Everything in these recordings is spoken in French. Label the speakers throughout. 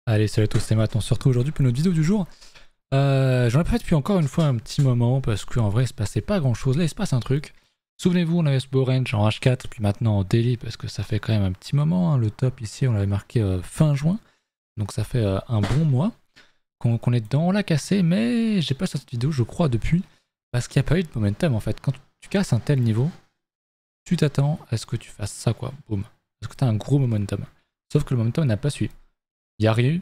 Speaker 1: Allez, salut à tous, c'est Matt, on se retrouve aujourd'hui pour notre vidéo du jour. J'en ai pas fait depuis encore une fois un petit moment parce qu'en vrai il se passait pas grand chose, là il se passe un truc. Souvenez-vous, on avait ce beau range en H4 puis maintenant en daily parce que ça fait quand même un petit moment, hein. Le top ici on l'avait marqué fin juin, donc ça fait un bon mois qu'on est dedans, on l'a cassé mais j'ai pas cette vidéo je crois depuis parce qu'il n'y a pas eu de momentum en fait. Quand tu casses un tel niveau, tu t'attends à ce que tu fasses ça quoi, boum. Parce que tu as un gros momentum. Sauf que le momentum n'a pas suivi. Il y a rien eu.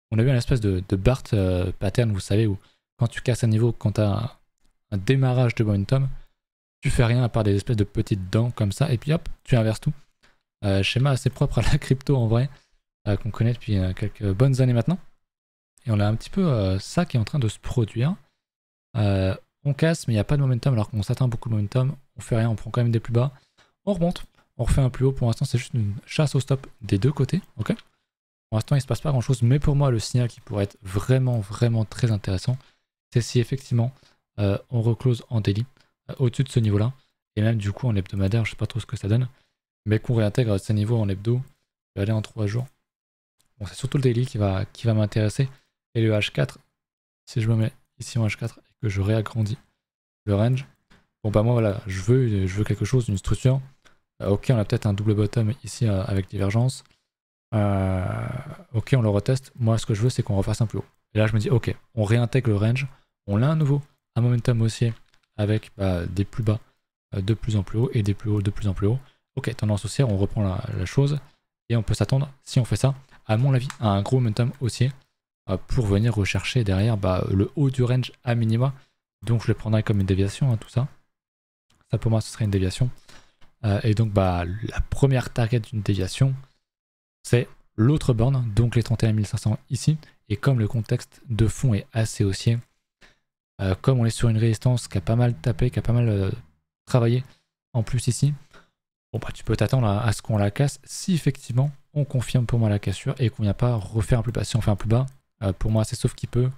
Speaker 1: On a eu une espèce de Bart pattern, vous savez, où quand tu casses un niveau, quand tu as un démarrage de momentum, tu fais rien à part des espèces de petites dents comme ça, et puis hop, tu inverses tout. Schéma assez propre à la crypto en vrai, qu'on connaît depuis quelques bonnes années maintenant. Et on a un petit peu ça qui est en train de se produire. On casse, mais il n'y a pas de momentum, alors qu'on s'attend beaucoup de momentum. On fait rien, on prend quand même des plus bas. On remonte, on refait un plus haut. Pour l'instant, c'est juste une chasse au stop des deux côtés, ok. Pour l'instant, il ne se passe pas grand chose, mais pour moi, le signal qui pourrait être vraiment très intéressant, c'est si effectivement on reclose en daily au-dessus de ce niveau-là, et même du coup en hebdomadaire, je sais pas trop ce que ça donne, mais qu'on réintègre ces niveaux en hebdo, je vais aller en 3 jours. Bon, c'est surtout le daily qui va m'intéresser, et le H4, si je me mets ici en H4 et que je réagrandis le range, bon bah moi voilà, je veux quelque chose, une structure. Ok, on a peut-être un double bottom ici avec divergence. Ok, on le reteste. Moi, ce que je veux, c'est qu'on refasse un plus haut. Et là, je me dis, ok, on réintègre le range. On a un nouveau, un momentum haussier avec des plus bas de plus en plus haut et des plus hauts de plus en plus haut. Ok, tendance haussière, on reprend la chose. Et on peut s'attendre, si on fait ça, à mon avis, à un gros momentum haussier pour venir rechercher derrière le haut du range à minima. Donc, je le prendrai comme une déviation, hein, tout ça. Ça, pour moi, ce serait une déviation. Et donc, la première target d'une déviation, c'est l'autre borne, donc les 31 500 ici. Et comme le contexte de fond est assez haussier, comme on est sur une résistance qui a pas mal tapé, qui a pas mal travaillé en plus ici, bon bah tu peux t'attendre à ce qu'on la casse si effectivement on confirme pour moi la cassure et qu'on vient pas refaire un plus bas. Si on fait un plus bas, pour moi c'est sauf qui peut.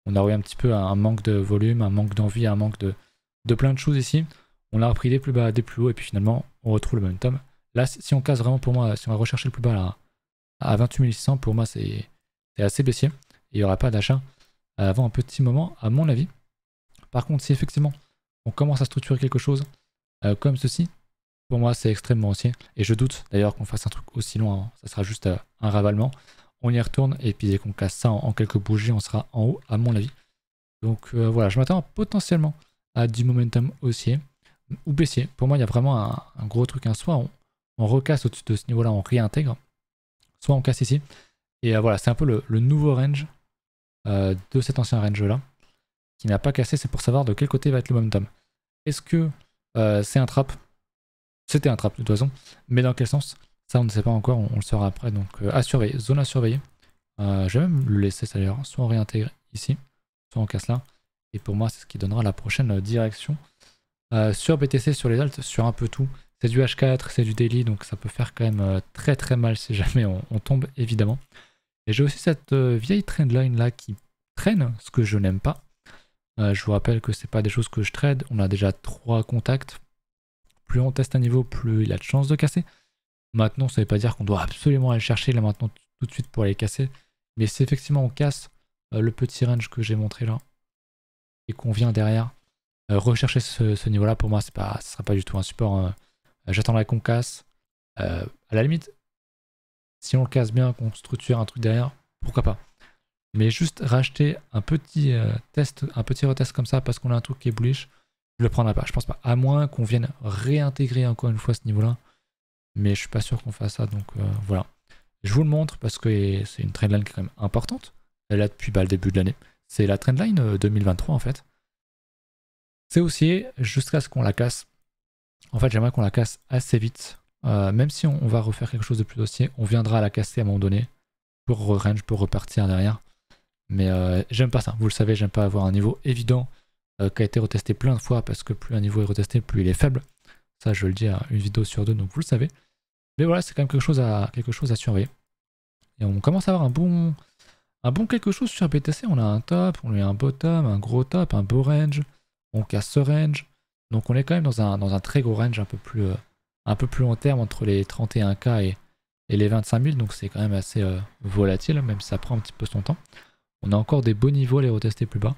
Speaker 1: On a eu un petit peu un manque de volume, un manque d'envie, un manque de plein de choses ici. On a repris des plus bas, des plus hauts et puis finalement on retrouve le momentum. Là si on casse vraiment pour moi, si on va rechercher le plus bas là, à 28 600, pour moi, c'est assez baissier. Il n'y aura pas d'achat avant un petit moment, à mon avis. Par contre, si effectivement on commence à structurer quelque chose comme ceci, pour moi, c'est extrêmement haussier. Et je doute d'ailleurs qu'on fasse un truc aussi long, hein. Ça sera juste un ravalement. On y retourne et puis dès qu'on casse ça en quelques bougies, on sera en haut, à mon avis. Donc voilà, je m'attends potentiellement à du momentum haussier ou baissier. Pour moi, il y a vraiment un gros truc. Soit on recasse au-dessus de ce niveau-là, on réintègre, soit on casse ici. Et voilà, c'est un peu le nouveau range de cet ancien range-là, qui n'a pas cassé, c'est pour savoir de quel côté va être le momentum. Est-ce que c'est un trap? C'était un trap de toute façon, mais dans quel sens? Ça on ne sait pas encore, on le saura après, donc à surveiller, zone à surveiller. Je vais même le laisser ça d'ailleurs, soit on réintègre ici, soit on casse là, et pour moi c'est ce qui donnera la prochaine direction. Sur BTC, sur les alts, sur un peu tout, c'est du H4, c'est du daily, donc ça peut faire quand même très mal si jamais on tombe évidemment. Et j'ai aussi cette vieille trendline là qui traîne, ce que je n'aime pas. Je vous rappelle que c'est pas des choses que je trade, on a déjà 3 contacts. Plus on teste un niveau, plus il a de chances de casser. Maintenant, ça ne veut pas dire qu'on doit absolument aller chercher là maintenant tout de suite pour aller casser. Mais si effectivement on casse le petit range que j'ai montré là, et qu'on vient derrière rechercher ce niveau-là, pour moi, ce ne sera pas du tout un support. Hein. J'attendrai qu'on casse. À la limite, si on le casse bien, qu'on structure un truc derrière, pourquoi pas. Mais juste racheter un petit test, un petit retest comme ça parce qu'on a un truc qui est bullish, je le prendrai pas. Je pense pas. À moins qu'on vienne réintégrer encore une fois ce niveau-là. Mais je suis pas sûr qu'on fasse ça. Donc voilà. Je vous le montre parce que c'est une trendline quand même importante. Elle est là depuis le début de l'année. C'est la trendline 2023 en fait. C'est haussier jusqu'à ce qu'on la casse. En fait, j'aimerais qu'on la casse assez vite. Même si on va refaire quelque chose de plus haussier, on viendra à la casser à un moment donné pour range, pour repartir derrière. Mais j'aime pas ça. Vous le savez, j'aime pas avoir un niveau évident qui a été retesté plein de fois parce que plus un niveau est retesté, plus il est faible. Ça, je le dis à une vidéo sur 2, donc vous le savez. Mais voilà, c'est quand même quelque chose à surveiller. Et on commence à avoir un bon quelque chose sur BTC. On a un top, on a un bottom, un gros top, un beau range. On casse ce range. Donc on est quand même dans un très gros range un peu plus long terme entre les 31K et et les 25 000, donc c'est quand même assez volatile, même si ça prend un petit peu son temps. On a encore des beaux niveaux à les retester plus bas,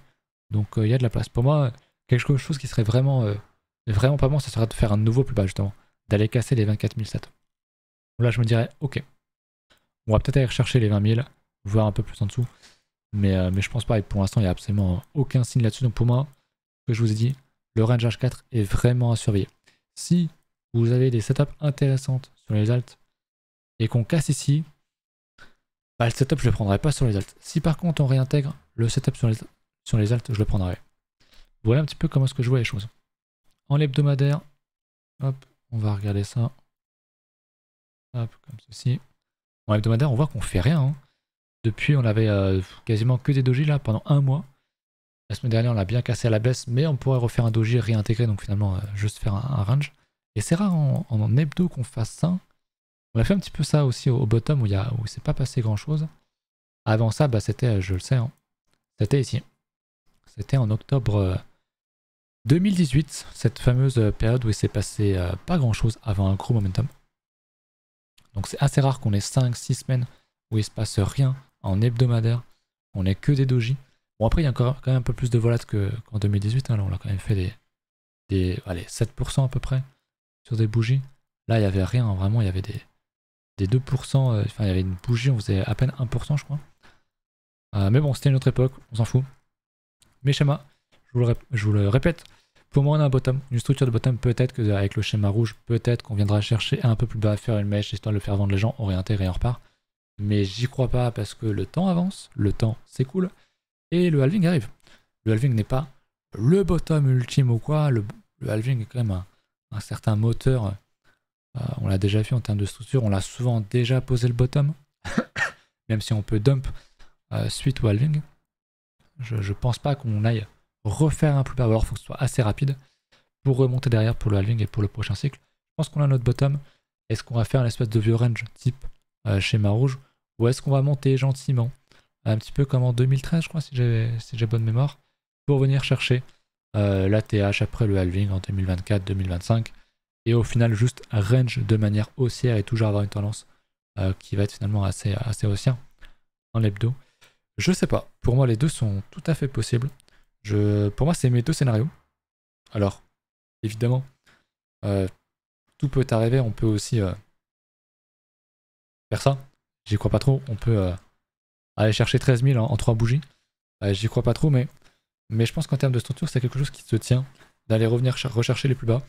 Speaker 1: donc il y a de la place. Pour moi, quelque chose qui serait vraiment pas bon, ça serait de faire un nouveau plus bas justement, d'aller casser les 24 700. Là je me dirais, ok, on va peut-être aller rechercher les 20 000, voire un peu plus en dessous, mais je pense pas, et pour l'instant il n'y a absolument aucun signe là-dessus, donc pour moi, ce que je vous ai dit, le range H4 est vraiment à surveiller. Si vous avez des setups intéressantes sur les alts et qu'on casse ici, bah, le setup je le prendrai pas sur les alts. Si par contre on réintègre le setup sur les alts, je le prendrai. Voilà un petit peu comment est-ce que je vois les choses. En l'hebdomadaire, hop, on va regarder ça. Hop, comme ceci. En hebdomadaire, on voit qu'on fait rien. Hein. Depuis, on avait quasiment que des dojis là pendant un mois. La semaine dernière, on l'a bien cassé à la baisse, mais on pourrait refaire un doji réintégré, donc finalement, juste faire un range. Et c'est rare en hebdo qu'on fasse ça. On a fait un petit peu ça aussi au bottom où il s'est pas passé grand chose. Avant ça, bah, c'était, je le sais, hein, c'était ici. C'était en octobre 2018, cette fameuse période où il s'est passé pas grand chose avant un gros momentum. Donc c'est assez rare qu'on ait 5-6 semaines où il se passe rien en hebdomadaire. On n'est que des dojis. Bon après il y a encore quand même un peu plus de volat qu'en 2018. Hein. Là on a quand même fait allez, 7% à peu près sur des bougies. Là il n'y avait rien, vraiment il y avait des 2%. Enfin il y avait une bougie, on faisait à peine 1% je crois. Mais bon c'était une autre époque, on s'en fout. Mes schémas, je vous le répète, pour moi on a un bottom, une structure de bottom, peut-être qu'avec le schéma rouge, peut-être qu'on viendra chercher un peu plus bas à faire une mèche, histoire de le faire vendre les gens, on réintègre et on repart. Mais j'y crois pas parce que le temps avance, le temps c'est cool, et le halving arrive. Le halving n'est pas le bottom ultime ou quoi, le halving est quand même un certain moteur, on l'a déjà vu en termes de structure, on l'a souvent déjà posé le bottom, même si on peut dump suite au halving. Je pense pas qu'on aille refaire un plus bas, alors il faut que ce soit assez rapide pour remonter derrière pour le halving et pour le prochain cycle. Je pense qu'on a notre bottom. Est-ce qu'on va faire une espèce de vieux range type schéma rouge ou est-ce qu'on va monter gentiment un petit peu comme en 2013 je crois si j'ai bonne mémoire pour venir chercher l'ATH après le halving en 2024-2025 et au final juste range de manière haussière et toujours avoir une tendance qui va être finalement assez haussière en l'hebdo. Je sais pas, pour moi les deux sont tout à fait possibles. Pour moi c'est mes deux scénarios. Alors, évidemment, tout peut arriver, on peut aussi faire ça. J'y crois pas trop, on peut aller chercher 13 000 en 3 bougies. J'y crois pas trop, mais je pense qu'en termes de structure, c'est quelque chose qui se tient, d'aller revenir rechercher les plus bas,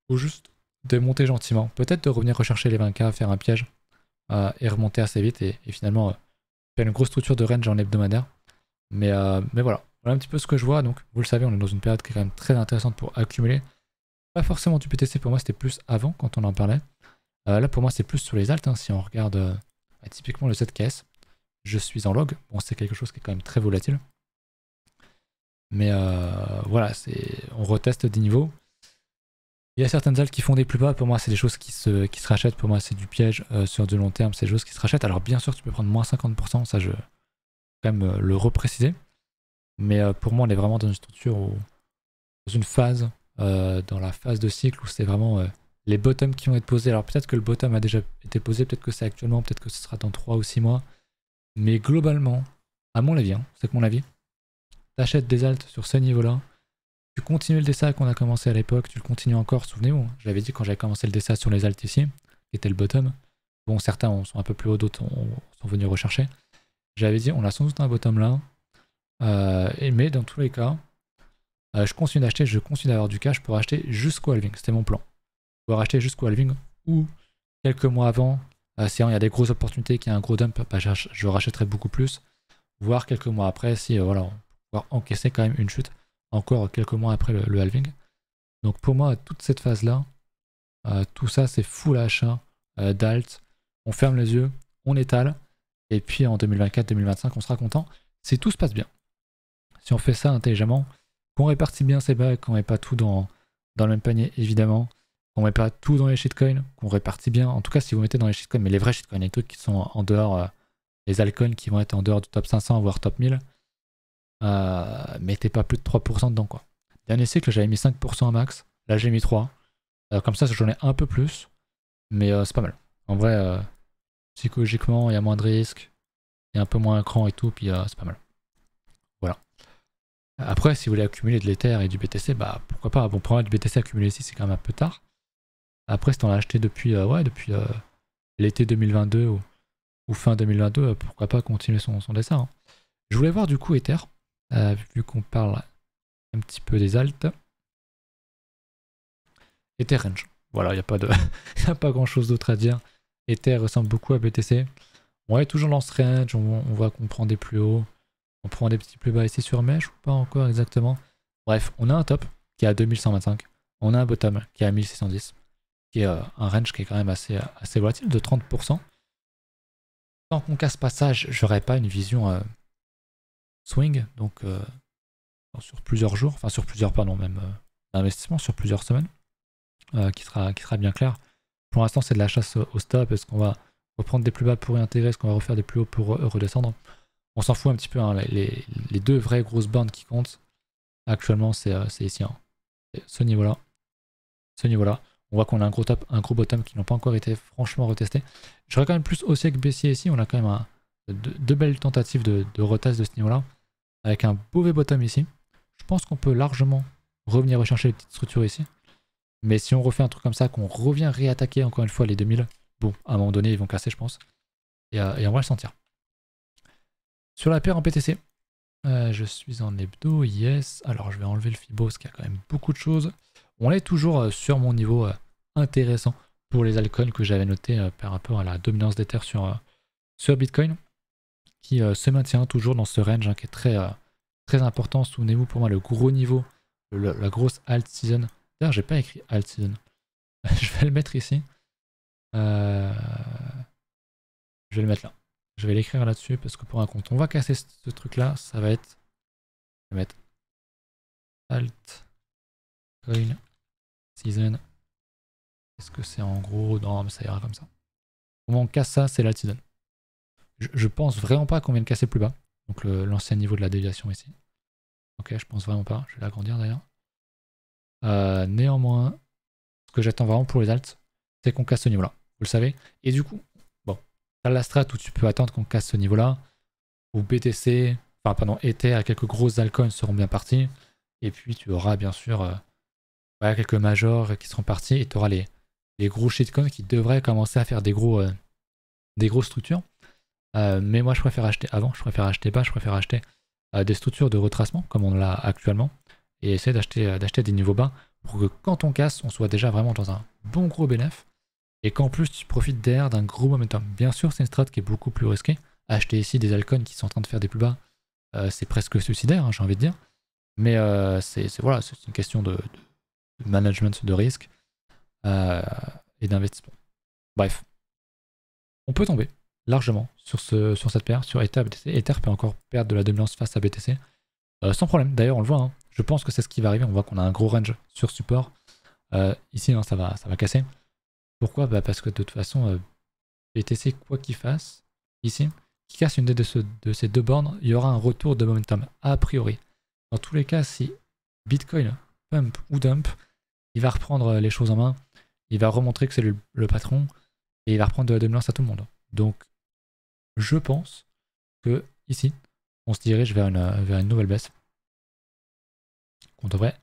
Speaker 1: ou juste de monter gentiment. Peut-être de revenir rechercher les 20K, faire un piège, et remonter assez vite, et finalement faire une grosse structure de range en hebdomadaire. Mais voilà un petit peu ce que je vois. Donc vous le savez, on est dans une période qui est quand même très intéressante pour accumuler. Pas forcément du PTC, pour moi c'était plus avant quand on en parlait. Là pour moi c'est plus sur les alts, hein. Si on regarde typiquement le 7KS, je suis en log. Bon c'est quelque chose qui est quand même très volatile. Mais voilà, on reteste des niveaux. Il y a certaines alts qui font des plus bas, pour moi c'est des choses qui se rachètent, pour moi c'est du piège sur du long terme, c'est des choses qui se rachètent. Alors bien sûr tu peux prendre moins 50%, ça je vais quand même le repréciser. Mais pour moi on est vraiment dans une structure, dans une phase, dans la phase de cycle où c'est vraiment les bottoms qui vont être posés. Alors peut-être que le bottom a déjà été posé, peut-être que c'est actuellement, peut-être que ce sera dans 3 ou 6 mois. Mais globalement, à mon avis, hein, c'est que mon avis, t'achètes des alts sur ce niveau-là, tu continues le DSA qu'on a commencé à l'époque, tu le continues encore, souvenez-vous, je l'avais dit quand j'avais commencé le DSA sur les alts ici, qui était le bottom. Bon, certains sont un peu plus hauts, d'autres sont venus rechercher. J'avais dit, on a sans doute un bottom là, mais dans tous les cas, je continue d'acheter, je continue d'avoir du cash pour acheter jusqu'au halving, c'était mon plan. Pour acheter jusqu'au halving ou quelques mois avant, si il y a des grosses opportunités, qu'il y a un gros dump, bah, je rachèterai beaucoup plus, voire quelques mois après, si voilà, on va pouvoir encaisser quand même une chute, encore quelques mois après le halving. Donc pour moi, toute cette phase-là, tout ça c'est full achat d'alt, on ferme les yeux, on étale, et puis en 2024-2025 on sera content si tout se passe bien. Si on fait ça intelligemment, qu'on répartit bien ses bagues, qu'on met pas tout dans le même panier évidemment, qu'on met pas tout dans les shitcoins, qu'on répartit bien, en tout cas si vous mettez dans les shitcoins, mais les vrais shitcoins, les trucs qui sont en dehors, les altcoins qui vont être en dehors du top 500 voire top 1000, mettez pas plus de 3% dedans quoi. Dernier cycle j'avais mis 5% à max, là j'ai mis 3%, comme ça j'en ai un peu plus, mais c'est pas mal. En vrai, psychologiquement, il y a moins de risques, il y a un peu moins écran et tout, puis c'est pas mal. Voilà. Après, si vous voulez accumuler de l'Ether et du BTC, bah pourquoi pas. Bon, prendre du BTC accumulé ici, c'est quand même un peu tard. Après, si t'en as acheté depuis, depuis l'été 2022 ou fin 2022, pourquoi pas continuer son dessin. Hein. Je voulais voir du coup Ether, vu qu'on parle un petit peu des alts. Ether range. Voilà, il n'y a pas de, y a pas grand chose d'autre à dire. Ether ressemble beaucoup à BTC. On est toujours dans ce range, on voit qu'on prend des plus hauts, on prend des petits plus bas ici sur Mesh ou pas encore exactement. Bref, on a un top qui est à 2125, on a un bottom qui est à 1610, qui est un range qui est quand même assez volatile de 30%. Tant qu'on casse pas ça, j'aurais pas une vision swing, donc sur plusieurs jours, enfin sur plusieurs, pardon, même d'investissement sur plusieurs semaines, qui sera bien clair. Pour l'instant, c'est de la chasse au stop. Est-ce qu'on va reprendre des plus bas pour réintégrer? Est-ce qu'on va refaire des plus hauts pour redescendre? On s'en fout un petit peu. Hein. Les deux vraies grosses bandes qui comptent actuellement, c'est ici. Hein. Ce niveau-là. Ce niveau-là. On voit qu'on a un gros top, un gros bottom qui n'ont pas encore été franchement retestés. Je serais quand même plus haussier que baissier ici. On a quand même deux belles tentatives de retest de ce niveau-là. Avec un mauvais bottom ici. Je pense qu'on peut largement revenir rechercher les petites structures ici. Mais si on refait un truc comme ça, qu'on revient réattaquer encore une fois les 2000, bon, à un moment donné, ils vont casser, je pense. Et on va le sentir. Sur la paire en PTC, je suis en hebdo, yes. Alors, je vais enlever le Fibo, parce qu'il y a quand même beaucoup de choses. On est toujours sur mon niveau intéressant pour les altcoins que j'avais noté par rapport à la dominance d'Ether sur Bitcoin, qui se maintient toujours dans ce range hein, qui est très important. Souvenez-vous, pour moi, le gros niveau, la grosse alt season. D'ailleurs, j'ai pas écrit alt season. Je vais le mettre ici. Je vais le mettre là. Je vais l'écrire là-dessus parce que pour un compte, on va casser ce truc-là. Ça va être. Je vais mettre alt coin season. Est-ce que c'est en gros? Non, mais ça ira comme ça. Comment on casse ça? C'est l'alt season. Je pense vraiment pas qu'on vienne casser plus bas. Donc l'ancien niveau de la déviation ici. Ok, je pense vraiment pas. Je vais l'agrandir d'ailleurs. Néanmoins, ce que j'attends vraiment pour les alts, c'est qu'on casse ce niveau-là. Vous le savez. Et du coup, bon, t'as la strat où tu peux attendre qu'on casse ce niveau-là, où BTC, enfin pardon, Ether, quelques grosses altcoins seront bien partis. Et puis tu auras bien sûr quelques majors qui seront partis et tu auras les gros shitcoins qui devraient commencer à faire des grosses structures. Mais moi je préfère acheter avant, je préfère acheter bas, je préfère acheter des structures de retracement comme on l'a actuellement. Et essayer d'acheter des niveaux bas pour que quand on casse, on soit déjà vraiment dans un bon gros bénéf. Et qu'en plus, tu profites derrière d'un gros momentum. Bien sûr, c'est une strat qui est beaucoup plus risquée. Acheter ici des altcoins qui sont en train de faire des plus bas, c'est presque suicidaire, hein, j'ai envie de dire. Mais c'est une question de management de risque et d'investissement. Bref, on peut tomber largement sur cette paire, sur Ether, BTC. Ether peut encore perdre de la dominance face à BTC. Sans problème, d'ailleurs on le voit, hein. Je pense que c'est ce qui va arriver, on voit qu'on a un gros range sur support. Ici ça va casser. Pourquoi? Parce que de toute façon, BTC, quoi qu'il fasse, ici, qui casse une de ces deux bornes, il y aura un retour de momentum, a priori. Dans tous les cas, si Bitcoin pump ou dump, il va reprendre les choses en main, il va remontrer que c'est le patron, et il va reprendre de la dominance à tout le monde. Donc, je pense que ici, on se dirige vers une nouvelle baisse. On devrait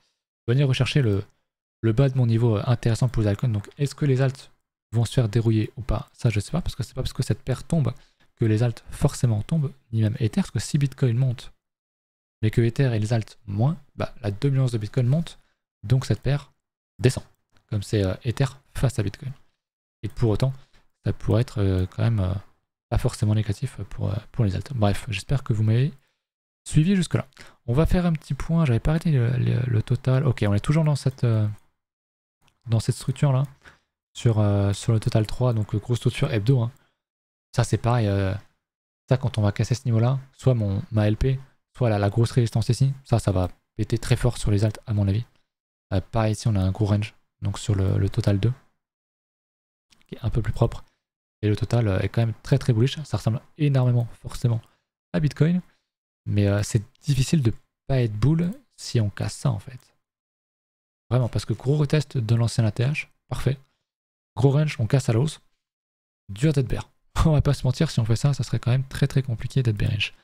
Speaker 1: venir rechercher le bas de mon niveau intéressant pour les altcoins. Donc est-ce que les alts vont se faire dérouiller ou pas? Ça je sais pas, parce que c'est pas parce que cette paire tombe que les alts forcément tombent, ni même Ether, parce que si Bitcoin monte, mais que Ether et les alts moins, bah, la dominance de Bitcoin monte, donc cette paire descend. Comme c'est Ether face à Bitcoin. Et pour autant, ça pourrait être quand même pas forcément négatif pour les alts. Bref, j'espère que vous m'avez suivi jusque-là. On va faire un petit point, j'avais pas arrêté le total. Ok, on est toujours dans cette structure-là, sur le total 3, donc grosse structure hebdo. Hein. Ça c'est pareil, ça quand on va casser ce niveau-là, soit ma LP, soit la grosse résistance ici, ça va péter très fort sur les alts à mon avis. Pareil ici on a un gros range, donc sur le total 2, qui est un peu plus propre. Et le total est quand même très très bullish, ça ressemble énormément forcément à Bitcoin. Mais c'est difficile de pas être bull si on casse ça en fait. Vraiment, parce que gros retest de l'ancien ATH, parfait. Gros range, on casse à la hausse. Dur d'être bear. on va pas se mentir, si on fait ça, ça serait quand même très très compliqué d'être bearish.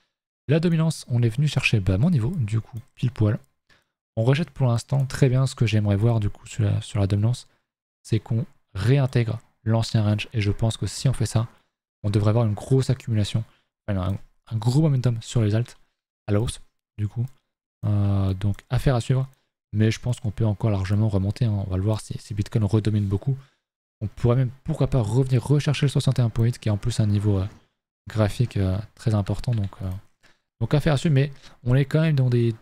Speaker 1: La dominance, on est venu chercher mon niveau, du coup, pile poil. On rejette pour l'instant très bien. Ce que j'aimerais voir du coup sur la dominance, c'est qu'on réintègre l'ancien range. Et je pense que si on fait ça, on devrait avoir une grosse accumulation, enfin, un gros momentum sur les alts à la hausse, du coup. Donc affaire à suivre. Mais je pense qu'on peut encore largement remonter, hein. On va le voir si Bitcoin redomine beaucoup. On pourrait même, pourquoi pas, revenir rechercher le 61.8 qui est en plus un niveau graphique très important. Donc affaire à suivre, mais on est quand même dans des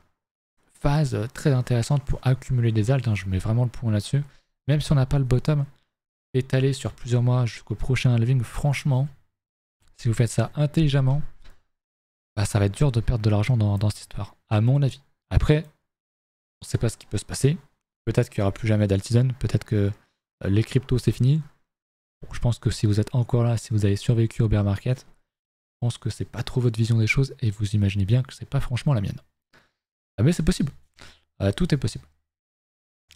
Speaker 1: phases très intéressantes pour accumuler des alts, hein. Je mets vraiment le point là-dessus. Même si on n'a pas le bottom étalé sur plusieurs mois jusqu'au prochain halving, franchement, si vous faites ça intelligemment, bah, ça va être dur de perdre de l'argent dans cette histoire, à mon avis. Après, on ne sait pas ce qui peut se passer. Peut-être qu'il n'y aura plus jamais d'altseason, peut-être que les cryptos c'est fini. Bon, je pense que si vous êtes encore là, si vous avez survécu au bear market, je pense que c'est pas trop votre vision des choses et vous imaginez bien que c'est pas franchement la mienne. Mais c'est possible. Tout est possible.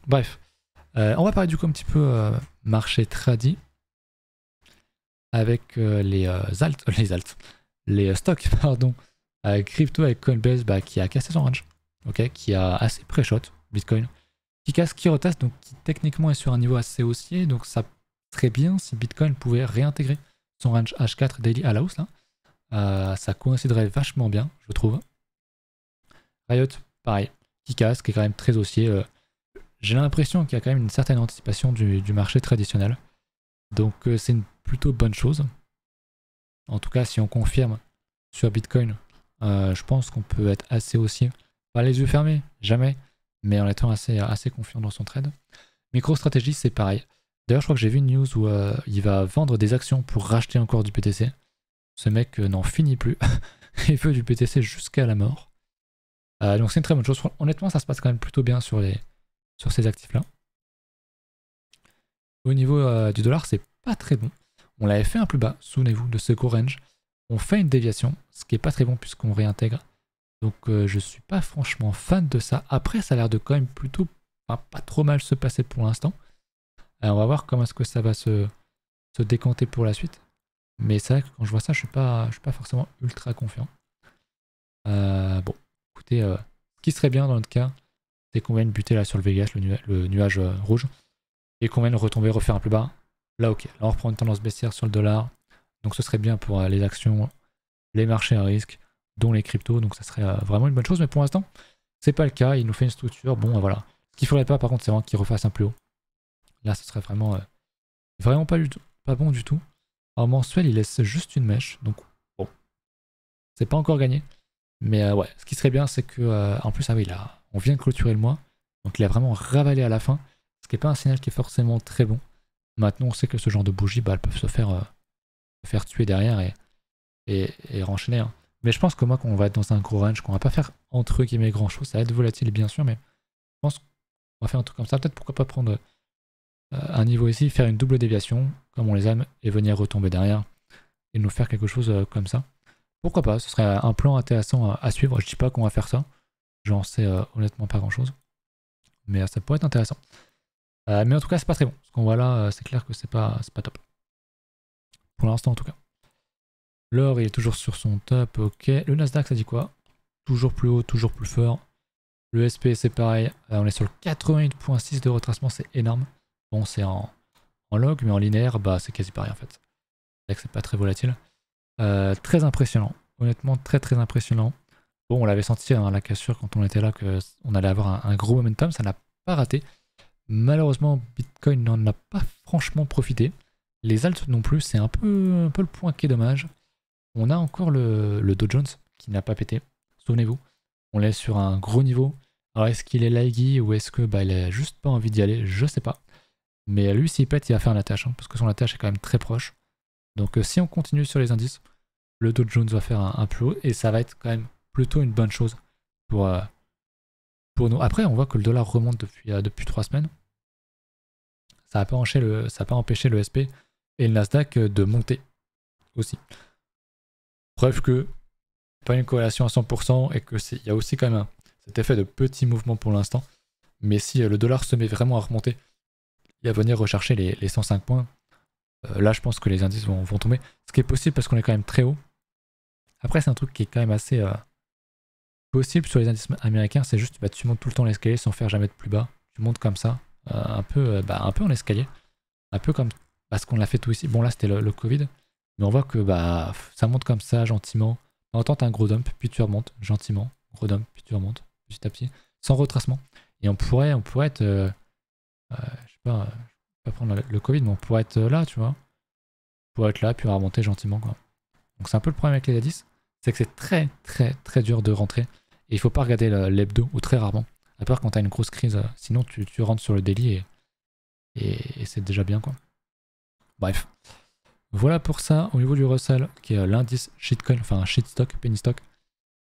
Speaker 1: Bref. On va parler du coup un petit peu marché tradi avec les stocks, pardon, crypto avec Coinbase qui a cassé son range, ok, qui a assez pré-shot Bitcoin, qui casse, qui reteste, donc qui techniquement est sur un niveau assez haussier, donc ça serait bien si Bitcoin pouvait réintégrer son range H4 daily à la hausse là, ça coïnciderait vachement bien, je trouve. Riot, pareil, qui casse, qui est quand même très haussier. J'ai l'impression qu'il y a quand même une certaine anticipation du marché traditionnel. Donc c'est une plutôt bonne chose. En tout cas, si on confirme sur Bitcoin, je pense qu'on peut être assez haussier. Pas les yeux fermés, jamais, mais en étant assez confiant dans son trade. MicroStrategy, c'est pareil. D'ailleurs, je crois que j'ai vu une news où il va vendre des actions pour racheter encore du BTC. Ce mec n'en finit plus. Il veut du BTC jusqu'à la mort. Donc c'est une très bonne chose. Honnêtement, ça se passe quand même plutôt bien sur ces actifs-là. Au niveau du dollar, c'est pas très bon. On l'avait fait un plus bas, souvenez-vous, de ce gros range. On fait une déviation, ce qui est pas très bon puisqu'on réintègre. Donc je suis pas franchement fan de ça. Après, ça a l'air de quand même plutôt pas trop mal se passer pour l'instant. On va voir comment est-ce que ça va se décanter pour la suite. Mais c'est vrai que quand je vois ça, je suis pas forcément ultra confiant. Bon, écoutez, ce qui serait bien dans notre cas, c'est qu'on vienne buter là sur le Vegas, le nuage rouge, et qu'on vienne retomber, refaire un plus bas. Là, ok. Là, on reprend une tendance baissière sur le dollar. Donc, ce serait bien pour les actions, les marchés à risque, dont les cryptos. Donc, ça serait vraiment une bonne chose. Mais pour l'instant, c'est pas le cas. Il nous fait une structure. Bon, voilà. Ce qu'il faudrait pas, par contre, c'est vraiment qu'il refasse un plus haut. Là, ce serait vraiment pas du tout, pas bon du tout. En mensuel, il laisse juste une mèche. Donc, bon, c'est pas encore gagné. Mais ouais, ce qui serait bien, c'est que en plus, ah oui, là, on vient de clôturer le mois. Donc, il a vraiment ravalé à la fin. Ce qui n'est pas un signal qui est forcément très bon. Maintenant, on sait que ce genre de bougies, elles peuvent se faire tuer derrière et renchaîner. Hein. Mais je pense que moi, qu'on va être dans un gros range, qu'on va pas faire entre guillemets grand chose, ça va être volatile bien sûr, mais je pense qu'on va faire un truc comme ça. Peut-être pourquoi pas prendre un niveau ici, faire une double déviation, comme on les aime, et venir retomber derrière et nous faire quelque chose comme ça. Pourquoi pas, ce serait un plan intéressant à suivre. Je dis pas qu'on va faire ça, j'en sais honnêtement pas grand chose, mais ça pourrait être intéressant. Mais en tout cas, c'est pas très bon. Ce qu'on voit là, c'est clair que c'est pas top. Pour l'instant, en tout cas. L'or, il est toujours sur son top, ok. Le Nasdaq, ça dit quoi? Toujours plus haut, toujours plus fort. Le SP, c'est pareil. On est sur le 88.6 de retracement, c'est énorme. Bon, c'est en log, mais en linéaire, bah, c'est quasi pareil en fait. C'est pas très volatile. Très impressionnant. Honnêtement, très très impressionnant. Bon, on l'avait senti à la cassure quand on était là qu'on allait avoir un gros momentum. Ça n'a pas raté. Malheureusement, Bitcoin n'en a pas franchement profité. Les alts non plus, c'est un peu le point qui est dommage. On a encore le Dow Jones qui n'a pas pété. Souvenez-vous, on est sur un gros niveau. Alors est-ce qu'il est laggy ou est-ce que il a juste pas envie d'y aller? Je sais pas. Mais lui, s'il pète, il va faire un attach, hein, parce que son attach est quand même très proche. Donc si on continue sur les indices, le Dow Jones va faire un plus haut et ça va être quand même plutôt une bonne chose pour nous. Après, on voit que le dollar remonte depuis 3 semaines. Ça n'a pas empêché le SP et le Nasdaq de monter aussi. Preuve que pas une corrélation à 100% et qu'il y a aussi quand même cet effet de petit mouvement pour l'instant. Mais si le dollar se met vraiment à remonter et à venir rechercher les 105 points, là je pense que les indices vont tomber. Ce qui est possible parce qu'on est quand même très haut. Après c'est un truc qui est quand même assez possible sur les indices américains, c'est juste bah, tu montes tout le temps l'escalier sans faire jamais de plus bas. Tu montes comme ça, un peu en escalier. Un peu comme parce qu'on l'a fait tout ici. Bon là c'était le Covid, mais on voit que bah ça monte comme ça gentiment. On entend un gros dump, puis tu remontes gentiment, gros dump, puis tu remontes petit à petit, sans retracement. Et on pourrait être, je sais pas, je vais pas prendre le Covid, mais on pourrait être là, tu vois. On pourrait être là, puis remonter gentiment quoi. Donc c'est un peu le problème avec les A10, c'est que c'est très très très dur de rentrer. Et il faut pas regarder l'hebdo, ou très rarement. À part quand t'as une grosse crise, sinon tu rentres sur le daily et c'est déjà bien quoi. Bref. Voilà pour ça. Au niveau du Russell, qui est l'indice shitcoin, enfin shitstock, penny stock,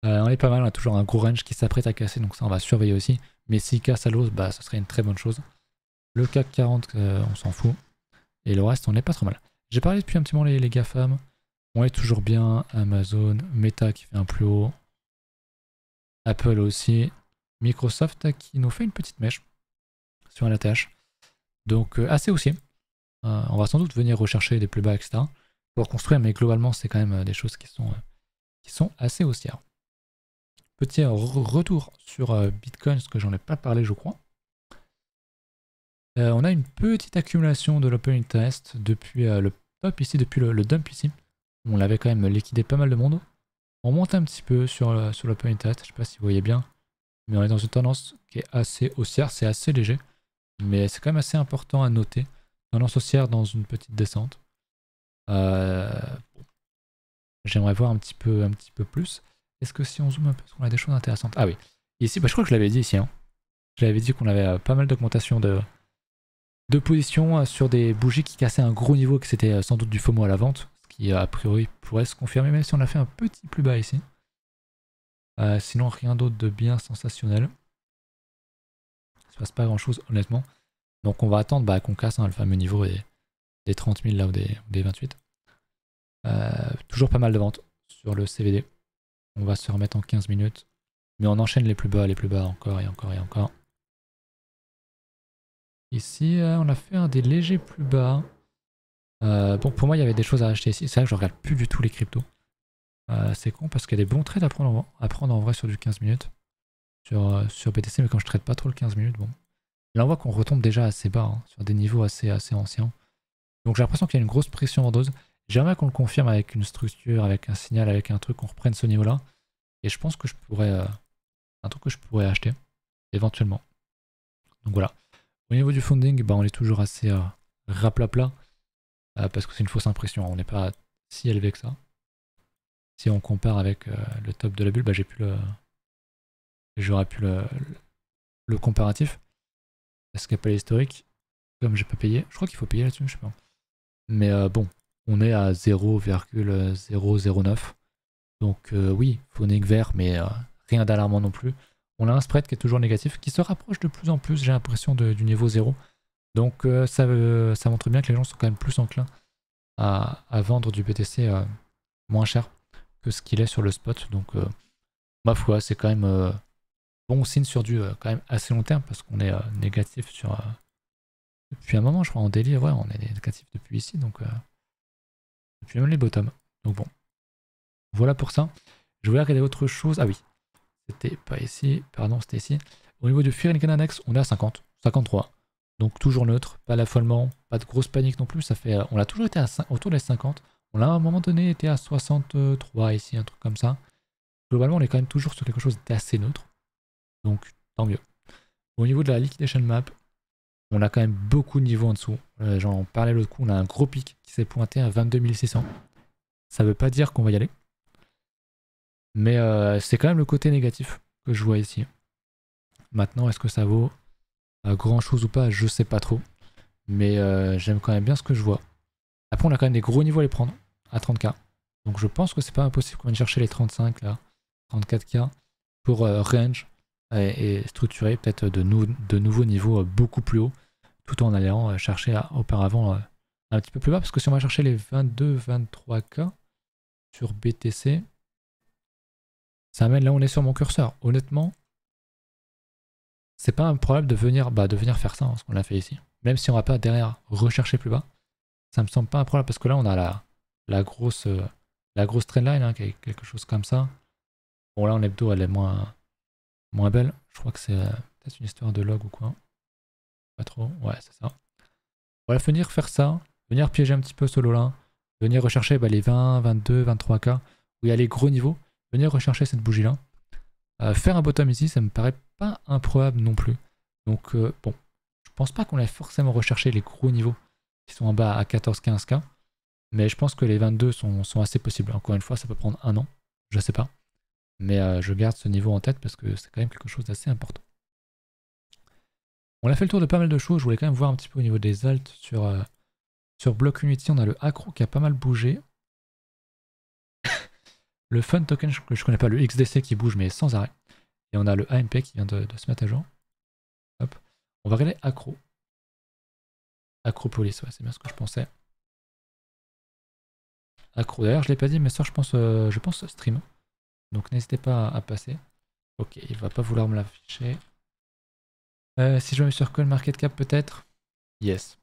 Speaker 1: on est pas mal, on a toujours un gros range qui s'apprête à casser, donc ça on va surveiller aussi. Mais s'il casse à l'os, bah ça serait une très bonne chose. Le CAC 40, on s'en fout. Et le reste, on n'est pas trop mal. J'ai parlé depuis un petit moment les GAFAM. On est toujours bien. Amazon, Meta qui fait un plus haut. Apple aussi. Microsoft qui nous fait une petite mèche sur un ATH. Donc assez haussier. On va sans doute venir rechercher des plus bas, etc. pour construire, mais globalement, c'est quand même des choses qui sont assez haussières. Petit retour sur Bitcoin, parce que j'en ai pas parlé, je crois. On a une petite accumulation de l'open interest depuis le top ici, depuis le dump ici. On l'avait quand même liquidé pas mal de monde. On monte un petit peu sur l'open interest, je sais pas si vous voyez bien, mais on est dans une tendance qui est assez haussière, c'est assez léger, mais c'est quand même assez important à noter. Tendance haussière dans une petite descente. J'aimerais voir un petit peu plus. Est-ce que si on zoome un peu, est-ce qu'on a des choses intéressantes? Ah oui, ici, bah, je crois que je l'avais dit ici. Hein. Je l'avais dit qu'on avait pas mal d'augmentation de position sur des bougies qui cassaient un gros niveau, que c'était sans doute du FOMO à la vente, ce qui a priori pourrait se confirmer, même si on a fait un petit plus bas ici. Sinon, rien d'autre de bien sensationnel. Il ne se passe pas grand-chose, honnêtement. Donc on va attendre qu'on casse le fameux niveau des 30 000 là ou des 28. Toujours pas mal de ventes sur le CVD. On va se remettre en 15 minutes. Mais on enchaîne les plus bas encore et encore et encore. Ici, on a fait un des légers plus bas. Bon, pour moi, il y avait des choses à acheter ici. C'est vrai que je regarde plus du tout les cryptos. C'est con parce qu'il y a des bons trades à prendre en vrai sur du 15 minutes. Sur BTC, mais quand je trade pas trop le 15 minutes, bon. Là, on voit qu'on retombe déjà assez bas, hein, sur des niveaux assez anciens. Donc j'ai l'impression qu'il y a une grosse pression vendeuse. J'aimerais qu'on le confirme avec une structure, avec un signal, avec un truc, qu'on reprenne ce niveau-là. Et je pense que je pourrais... un truc que je pourrais acheter, éventuellement. Donc voilà. Au niveau du funding, on est toujours assez raplapla. Parce que c'est une fausse impression. On n'est pas si élevé que ça. Si on compare avec le top de la bulle, j'aurais pu le comparatif. Parce qu'il n'y a pas l'historique. Comme j'ai pas payé. Je crois qu'il faut payer là-dessus, je sais pas. Mais bon, on est à 0,009. Donc oui, funding vert, mais rien d'alarmant non plus. On a un spread qui est toujours négatif, qui se rapproche de plus en plus, j'ai l'impression, du niveau 0. Donc ça montre bien que les gens sont quand même plus enclins à vendre du BTC moins cher que ce qu'il est sur le spot. Donc ma foi, c'est quand même bon signe sur du quand même assez long terme, parce qu'on est négatif sur... depuis un moment, je crois, en daily, ouais, on est négatif depuis ici, donc depuis même les bottoms. Donc bon, voilà pour ça. Je voulais regarder autre chose. Ah oui, c'était pas ici, pardon, c'était ici. Au niveau du Fear and Index, on est à 50, 53. Donc toujours neutre, pas d'affolement, pas de grosse panique non plus. Ça fait, on a toujours été autour des 50. On a à un moment donné été à 63 ici, un truc comme ça. Globalement, on est quand même toujours sur quelque chose d'assez neutre. Donc tant mieux. Au niveau de la liquidation map, on a quand même beaucoup de niveaux en dessous. J'en parlais l'autre coup, on a un gros pic qui s'est pointé à 22 600. Ça veut pas dire qu'on va y aller. Mais c'est quand même le côté négatif que je vois ici. Maintenant, est-ce que ça vaut grand chose ou pas? Je sais pas trop. Mais j'aime quand même bien ce que je vois. Après, on a quand même des gros niveaux à les prendre à 30K. Donc je pense que c'est pas impossible qu'on vienne chercher les 35 là, 34K pour range et structurer peut-être de nouveaux niveaux beaucoup plus hauts, tout en allant chercher auparavant un petit peu plus bas. Parce que si on va chercher les 22-23K sur BTC, ça amène là où on est sur mon curseur. Honnêtement, c'est pas un problème de venir faire ça, hein, ce qu'on a fait ici. Même si on va pas derrière rechercher plus bas, ça me semble pas un problème parce que là on a la grosse trendline, hein, qui est quelque chose comme ça. Bon là en hebdo elle est moins belle. Je crois que c'est peut-être une histoire de log ou quoi. Pas trop. Ouais, c'est ça. Voilà, venir faire ça, venir piéger un petit peu ce lot là, venir rechercher les 20, 22, 23K, où il y a les gros niveaux, venir rechercher cette bougie là. Faire un bottom ici, ça me paraît pas improbable non plus. Donc bon, je pense pas qu'on ait forcément recherché les gros niveaux qui sont en bas à 14-15K, mais je pense que les 22 sont assez possibles. Encore une fois, ça peut prendre un an, je sais pas. Mais je garde ce niveau en tête parce que c'est quand même quelque chose d'assez important. On a fait le tour de pas mal de choses, je voulais quand même voir un petit peu au niveau des alts sur Block Unity. On a le Acro qui a pas mal bougé. Le Fun Token que je connais pas, le XDC qui bouge mais sans arrêt. Et on a le AMP qui vient de se mettre à jour. Hop. On va regarder Acro. Acropolis, ouais, c'est bien ce que je pensais. Acro, d'ailleurs je l'ai pas dit mais ça je pense stream. Donc n'hésitez pas à passer. Ok, il va pas vouloir me l'afficher. Si je me mets sur CoinMarketCap peut-être. Yes.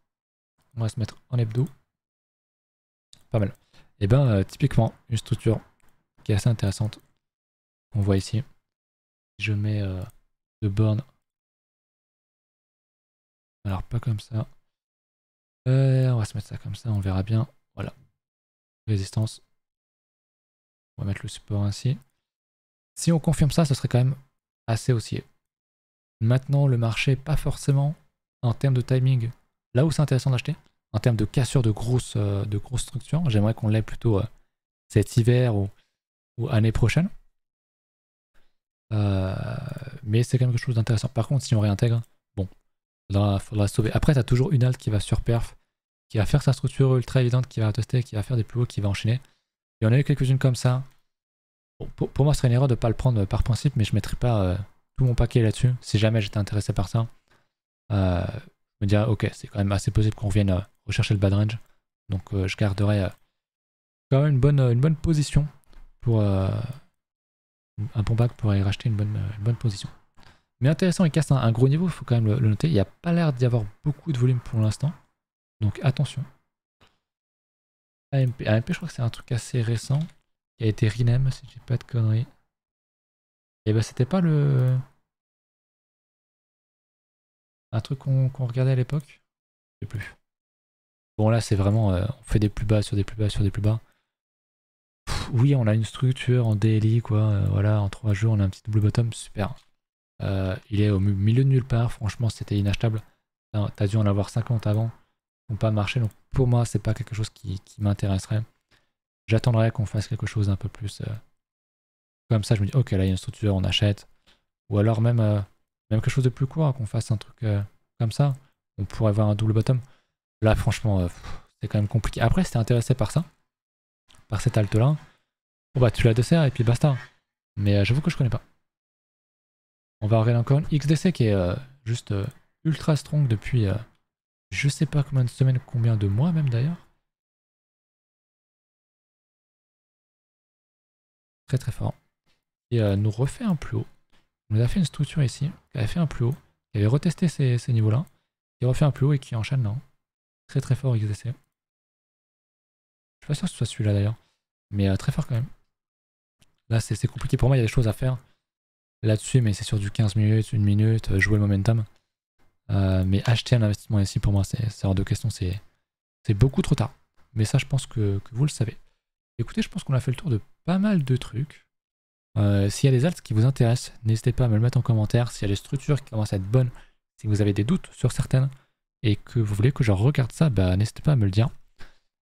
Speaker 1: On va se mettre en hebdo. Pas mal. Et ben typiquement une structure qui est assez intéressante. On voit ici. Si je mets de borne. Alors pas comme ça. On va se mettre ça comme ça, on verra bien. Voilà. Résistance. On va mettre le support ainsi. Si on confirme ça, ce serait quand même assez haussier. Maintenant, le marché, pas forcément en termes de timing, là où c'est intéressant d'acheter, en termes de cassure de grosses structures. J'aimerais qu'on l'ait plutôt cet hiver ou année prochaine. Mais c'est quand même quelque chose d'intéressant. Par contre, si on réintègre, bon, faudra sauver. Après, tu as toujours une alt qui va sur perf, qui va faire sa structure ultra évidente, qui va tester, qui va faire des plus hauts, qui va enchaîner. Il y en a eu quelques-unes comme ça. Bon, pour moi, ce serait une erreur de ne pas le prendre par principe, mais je ne mettrai pas tout mon paquet là-dessus. Si jamais j'étais intéressé par ça, je me dirais, ok, c'est quand même assez possible qu'on vienne rechercher le bad range. Donc je garderai quand même une bonne position pour un bon back pour aller racheter une bonne position. Mais intéressant, il casse un gros niveau, il faut quand même le noter. Il n'y a pas l'air d'y avoir beaucoup de volume pour l'instant. Donc attention. AMP, je crois que c'est un truc assez récent qui a été rename, si je dis pas de conneries. Et bah c'était pas un truc qu'on regardait à l'époque. Je sais plus. Bon là c'est vraiment on fait des plus bas sur des plus bas sur des plus bas. Oui, on a une structure en daily quoi, voilà, en 3 jours on a un petit double bottom, super. Il est au milieu de nulle part, franchement c'était inachetable. T'as dû en avoir 50 avant, qui n'ont pas marché, donc pour moi c'est pas quelque chose qui m'intéresserait. J'attendrai qu'on fasse quelque chose un peu plus comme ça, je me dis ok là il y a une structure, on achète. Ou alors même quelque chose de plus court, hein, qu'on fasse un truc comme ça, on pourrait avoir un double bottom. Là franchement c'est quand même compliqué. Après si t'es intéressé par ça, par cette alt là, bon bah tu la desserres et puis basta. Mais j'avoue que je connais pas. On va regarder encore une XDC qui est juste ultra strong depuis je sais pas combien de semaines, combien de mois même d'ailleurs. Très très fort. Et nous refait un plus haut. On nous a fait une structure ici, qui avait fait un plus haut, qui avait retesté ces niveaux-là, qui refait un plus haut et qui enchaîne là. Très très fort XDC. Je suis pas sûr que ce soit celui-là d'ailleurs, mais très fort quand même. Là c'est compliqué pour moi, il y a des choses à faire là-dessus, mais c'est sur du 15 minutes, 1 minute, jouer le momentum. Mais acheter un investissement ici pour moi c'est hors de question, c'est beaucoup trop tard. Mais ça je pense que vous le savez. Écoutez, je pense qu'on a fait le tour de pas mal de trucs. S'il y a des alts qui vous intéressent, n'hésitez pas à me le mettre en commentaire. S'il y a des structures qui commencent à être bonnes, si vous avez des doutes sur certaines et que vous voulez que je regarde ça, bah, n'hésitez pas à me le dire.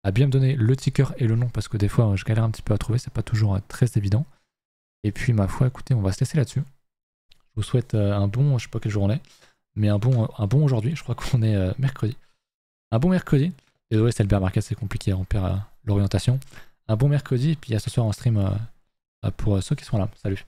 Speaker 1: À bien me donner le ticker et le nom parce que des fois je galère un petit peu à trouver, c'est pas toujours très évident. Et puis ma foi, écoutez, on va se laisser là-dessus. Je vous souhaite un bon, je sais pas quelle jour on est, mais un bon aujourd'hui, je crois qu'on est mercredi. Un bon mercredi. Désolé, c'est le bear market, c'est compliqué, on perd l'orientation. Un bon mercredi, et puis à ce soir en stream pour ceux qui sont là. Salut.